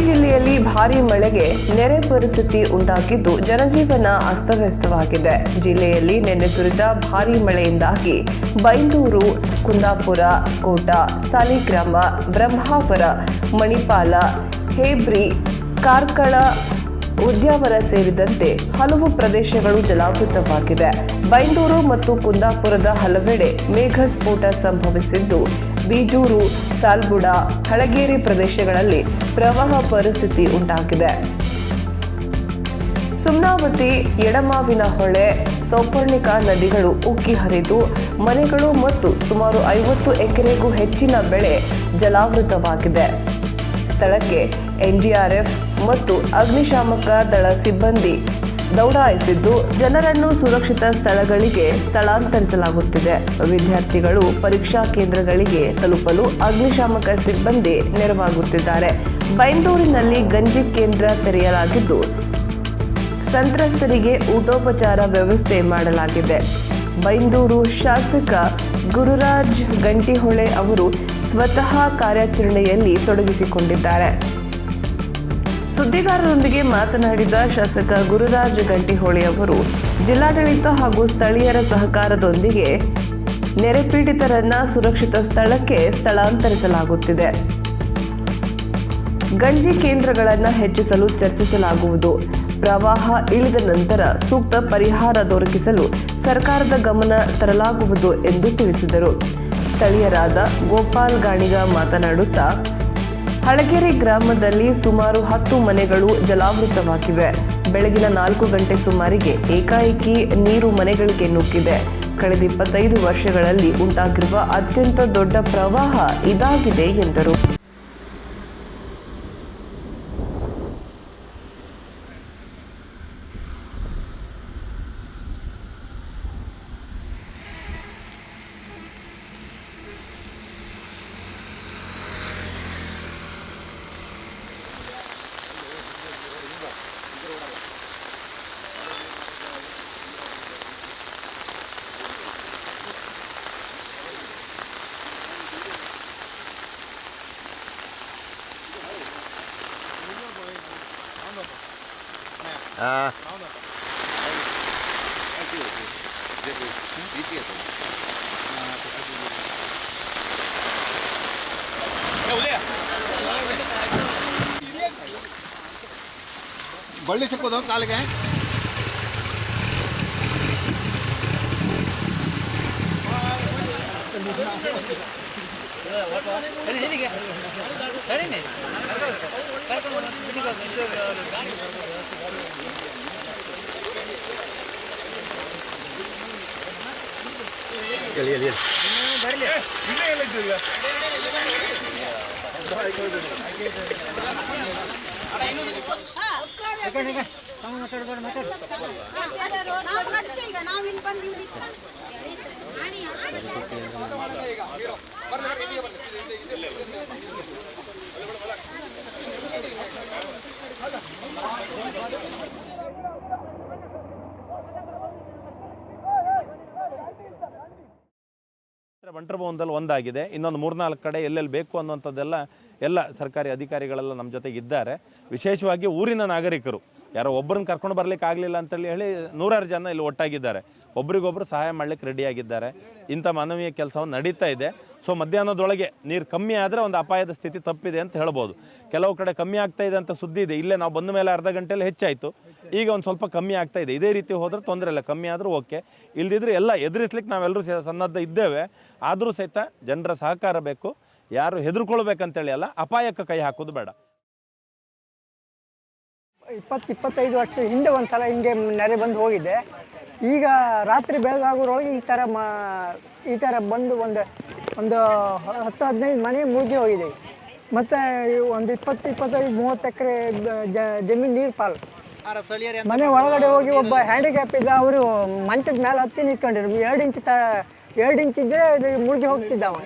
ಜಿಲ್ಲೆಯಲ್ಲಿ ಭಾರೀ ಮಳೆಗೆ ನೆರೆ ಪರಿಸ್ಥಿತಿ ಉಂಟಾಗಿದ್ದು ಜನಜೀವನ ಅಸ್ತವ್ಯಸ್ತವಾಗಿದೆ. ಜಿಲ್ಲೆಯಲ್ಲಿ ನಿನ್ನೆ ಸುರಿದ ಭಾರೀ ಮಳೆಯಿಂದಾಗಿ ಬೈಂದೂರು, ಕುಂದಾಪುರ, ಕೋಟ, ಸಾಲಿಗ್ರಾಮ, ಬ್ರಹ್ಮಾವರ, ಮಣಿಪಾಲ, ಹೇಬ್ರಿ, ಕಾರ್ಕಳ, ಉದ್ಯಾವರ ಸೇರಿದಂತೆ ಹಲವು ಪ್ರದೇಶಗಳು ಜಲಾವೃತವಾಗಿದೆ. ಬೈಂದೂರು ಮತ್ತು ಕುಂದಾಪುರದ ಹಲವೆಡೆ ಮೇಘಸ್ಫೋಟ ಸಂಭವಿಸಿದ್ದು, ಬೀಜೂರು, ಸಾಲ್ಬುಡ, ಹಳಗೇರಿ ಪ್ರದೇಶಗಳಲ್ಲಿ ಪ್ರವಾಹ ಪರಿಸ್ಥಿತಿ ಉಂಟಾಗಿದೆ. ಸುಮ್ನಾವತಿ, ಎಡಮಾವಿನಹೊಳೆ, ಸೌಪರ್ಣಿಕಾ ನದಿಗಳು ಉಕ್ಕಿ ಹರಿದು ಮನೆಗಳು ಮತ್ತು ಸುಮಾರು 50 ಎಕರೆಗೂ ಹೆಚ್ಚಿನ ಬೆಳೆ ಜಲಾವೃತವಾಗಿದೆ. ಸ್ಥಳಕ್ಕೆ ಎನ್ಡಿಆರ್ಎಫ್ ಮತ್ತು ಅಗ್ನಿಶಾಮಕ ದಳ ಸಿಬ್ಬಂದಿ ದೌಡಾಯಿಸಿದ್ದು ಜನರನ್ನು ಸುರಕ್ಷಿತ ಸ್ಥಳಗಳಿಗೆ ಸ್ಥಳಾಂತರಿಸಲಾಗುತ್ತಿದೆ. ವಿದ್ಯಾರ್ಥಿಗಳು ಪರೀಕ್ಷಾ ಕೇಂದ್ರಗಳಿಗೆ ತಲುಪಲು ಅಗ್ನಿಶಾಮಕ ಸಿಬ್ಬಂದಿ ನೆರವಾಗುತ್ತಿದ್ದಾರೆ. ಬೈಂದೂರಿನಲ್ಲಿ ಗಂಜಿ ಕೇಂದ್ರ ತೆರೆಯಲಾಗಿದ್ದು ಸಂತ್ರಸ್ತರಿಗೆ ಊಟೋಪಚಾರ ವ್ಯವಸ್ಥೆ ಮಾಡಲಾಗಿದೆ. ಬೈಂದೂರು ಶಾಸಕ ಗುರುರಾಜ್ ಗಂಟಿಹೊಳೆ ಅವರು ಸ್ವತಃ ಕಾರ್ಯಾಚರಣೆಯಲ್ಲಿ ತೊಡಗಿಸಿಕೊಂಡಿದ್ದಾರೆ. ಸುದ್ದಿಗಾರರೊಂದಿಗೆ ಮಾತನಾಡಿದ ಶಾಸಕ ಗುರುರಾಜ್ ಗಂಟಿಹೊಳೆ ಅವರು ಜಿಲ್ಲಾಡಳಿತ ಹಾಗೂ ಸ್ಥಳೀಯರ ಸಹಕಾರದೊಂದಿಗೆ ನೆರೆಪೀಡಿತರನ್ನ ಸುರಕ್ಷಿತ ಸ್ಥಳಕ್ಕೆ ಸ್ಥಳಾಂತರಿಸಲಾಗುತ್ತಿದೆ. ಗಂಜಿ ಕೇಂದ್ರಗಳನ್ನು ಹೆಚ್ಚಿಸಲು ಚರ್ಚಿಸಲಾಗುವುದು. ಪ್ರವಾಹ ಇಳಿದ ನಂತರ ಸೂಕ್ತ ಪರಿಹಾರ ದೊರಕಿಸಲು ಸರ್ಕಾರದ ಗಮನ ತರಲಾಗುವುದು ಎಂದು ತಿಳಿಸಿದರು. ಸ್ಥಳೀಯರಾದ ಗೋಪಾಲ್ ಗಾಣಿಗ ಮಾತನಾಡುತ್ತಾ, ಹಳಗೇರಿ ಗ್ರಾಮದಲ್ಲಿ ಸುಮಾರು 10 ಮನೆಗಳು ಜಲಾವೃತವಾಗಿವೆ. ಬೆಳಗಿನ 4 ಗಂಟೆ ಸುಮಾರಿಗೆ ಏಕಾಏಕಿ ನೀರು ಮನೆಗಳಿಗೆ ನುಗ್ಗಿದೆ. ಕಳೆದ 25 ವರ್ಷಗಳಲ್ಲಿ ಉಂಟಾಗಿರುವ ಅತ್ಯಂತ ದೊಡ್ಡ ಪ್ರವಾಹ ಇದಾಗಿದೆ ಎಂದರು. ಬಳ್ಳಿ ಸಿಕ್ಕೋದು ಕಾಲಿಗೆ ಬಂಟರ ಭವನದಲ್ಲಿ ಒಂದಾಗಿದೆ. ಇನ್ನೊಂದು 3-4 ಕಡೆ ಎಲ್ಲೆಲ್ಲಿ ಬೇಕು ಅನ್ನುವಂಥದ್ದೆಲ್ಲ ಎಲ್ಲ ಸರ್ಕಾರಿ ಅಧಿಕಾರಿಗಳೆಲ್ಲ ನಮ್ಮ ಜೊತೆಗೆ ಇದ್ದಾರೆ. ವಿಶೇಷವಾಗಿ ಊರಿನ ನಾಗರಿಕರು ಯಾರೋ ಒಬ್ಬರನ್ನ ಕರ್ಕೊಂಡು ಬರ್ಲಿಕ್ಕೆ ಆಗಲಿಲ್ಲ ಅಂತೇಳಿ ಹೇಳಿ 100 ಜನ ಇಲ್ಲಿ ಒಟ್ಟಾಗಿದ್ದಾರೆ. ಒಬ್ರಿಗೊಬ್ರು ಸಹಾಯ ಮಾಡ್ಲಿಕ್ಕೆ ರೆಡಿಯಾಗಿದ್ದಾರೆ. ಇಂಥ ಮಾನವೀಯ ಕೆಲಸವನ್ನು ನಡೀತಾ ಇದೆ. ಸೊ ಮಧ್ಯಾಹ್ನದೊಳಗೆ ನೀರು ಕಮ್ಮಿ ಆದರೆ ಒಂದು ಅಪಾಯದ ಸ್ಥಿತಿ ತಪ್ಪಿದೆ ಅಂತ ಹೇಳ್ಬೋದು. ಕೆಲವು ಕಡೆ ಕಮ್ಮಿ ಆಗ್ತಾ ಇದೆ ಅಂತ ಸುದ್ದಿ ಇದೆ. ಇಲ್ಲೇ ನಾವು ಬಂದ ಮೇಲೆ ಅರ್ಧ ಗಂಟೆಯಲ್ಲಿ ಹೆಚ್ಚಾಯಿತು. ಈಗ ಒಂದು ಸ್ವಲ್ಪ ಕಮ್ಮಿ ಆಗ್ತಾ ಇದೆ. ಇದೇ ರೀತಿ ಹೋದರೆ ತೊಂದರೆ ಇಲ್ಲ, ಕಮ್ಮಿ ಆದರೂ ಓಕೆ. ಇಲ್ದಿದ್ರೆ ಎಲ್ಲ ಎದುರಿಸ್ಲಿಕ್ಕೆ ನಾವೆಲ್ಲರೂ ಸನ್ನದ್ಧ ಇದ್ದೇವೆ. ಆದರೂ ಸಹಿತ ಜನರ ಸಹಕಾರ ಬೇಕು. ಯಾರು ಹೆದರ್ಕೊಳ್ಬೇಕಂತೇಳಿ ಅಲ್ಲ, ಅಪಾಯಕ್ಕೆ ಕೈ ಹಾಕೋದು ಬೇಡ. 20-25 ವರ್ಷ ಹಿಂದೆ ಒಂದು ಸಲ ಹಿಂಗೆ ನೆರೆ ಬಂದು ಹೋಗಿದೆ. ಈಗ ರಾತ್ರಿ ಬೆಳಗಾಗೋದ್ರೊಳಗೆ ಈ ಥರ ಬಂದು ಒಂದು 10-15 ಮನೆ ಮುಳುಗಿ ಹೋಗಿದೆ. ಮತ್ತು ಒಂದು 20-25-30 ಎಕರೆ ಜಮೀನು ನೀರು ಪಾಲು. ಮನೆ ಒಳಗಡೆ ಹೋಗಿ ಒಬ್ಬ ಹ್ಯಾಂಡಿಕ್ಯಾಪ್ ಇದ್ದ, ಅವರು ಮಂಚದ ಮೇಲೆ ಹತ್ತಿ ನಿಂತ್ಕೊಂಡಿರು. 2 ಇಂಚ್ ಇದ್ದರೆ ಮುಳುಗಿ ಹೋಗ್ತಿದ್ದ ಅವ.